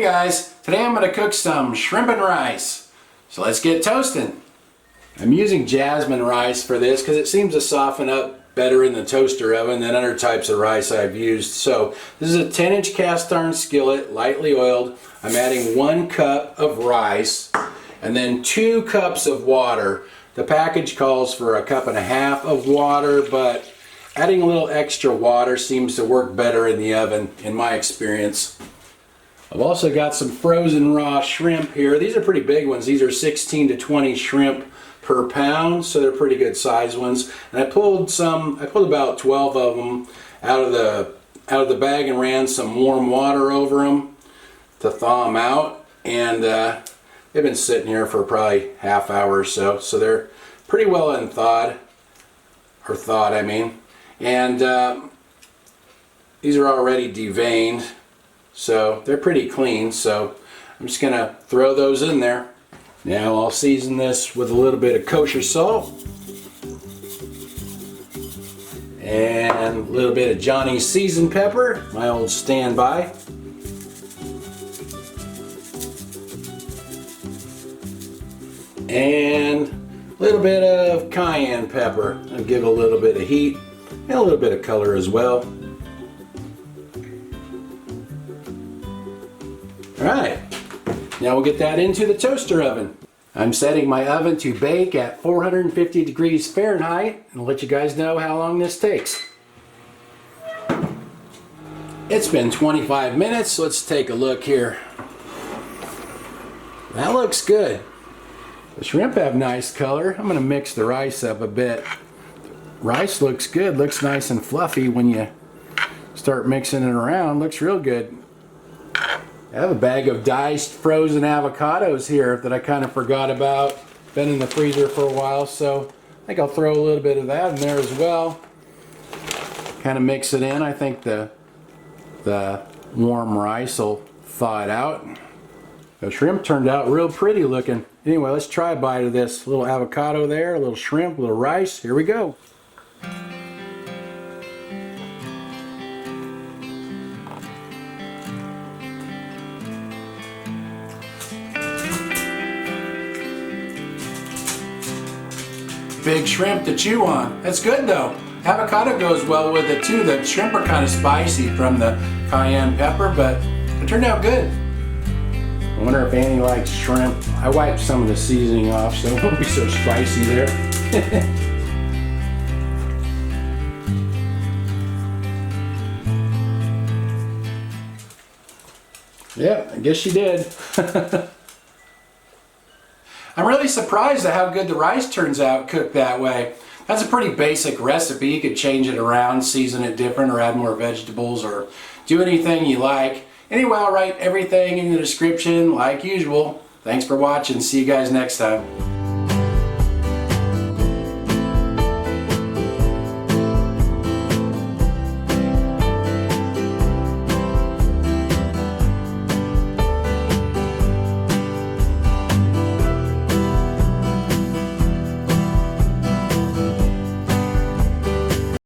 Hey guys, today I'm going to cook some shrimp and rice. So let's get toasting. I'm using Jasmine rice for this because it seems to soften up better in the toaster oven than other types of rice I've used. So this is a 10-inch cast iron skillet, lightly oiled. I'm adding 1 cup of rice and then 2 cups of water. The package calls for 1.5 cups of water, but adding a little extra water seems to work better in the oven in my experience. I've also got some frozen raw shrimp here. These are pretty big ones. These are 16 to 20 shrimp per pound, so they're pretty good size ones. And I pulled about 12 of them out of the bag and ran some warm water over them to thaw them out. And they've been sitting here for probably half hour or so. So they're pretty well thawed. And these are already deveined. So they're pretty clean, so I'm just going to throw those in there. Now I'll season this with a little bit of kosher salt and a little bit of Johnny's seasoned pepper, my old standby. And a little bit of cayenne pepper. I'll give it a little bit of heat and a little bit of color as well. Alright, now we'll get that into the toaster oven. I'm setting my oven to bake at 450 degrees Fahrenheit and I'll let you guys know how long this takes. It's been 25 minutes, let's take a look here. That looks good. The shrimp have nice color. I'm going to mix the rice up a bit. Rice looks good, looks nice and fluffy when you start mixing it around, looks real good. I have a bag of diced frozen avocados here that I kind of forgot about. Been in the freezer for a while, so I think I'll throw a little bit of that in there as well. Kind of mix it in. I think the warm rice will thaw it out. The shrimp turned out real pretty looking. Anyway, let's try a bite of this. A little avocado there, a little shrimp, a little rice. Here we go. Big shrimp to chew on. That's good though. Avocado goes well with it too. The shrimp are kind of spicy from the cayenne pepper, but it turned out good. I wonder if Annie likes shrimp. I wiped some of the seasoning off so it won't be so spicy there. Yep, I guess she did. I'm really surprised at how good the rice turns out cooked that way. That's a pretty basic recipe. You could change it around, season it different, or add more vegetables, or do anything you like. Anyway, I'll write everything in the description like usual. Thanks for watching. See you guys next time.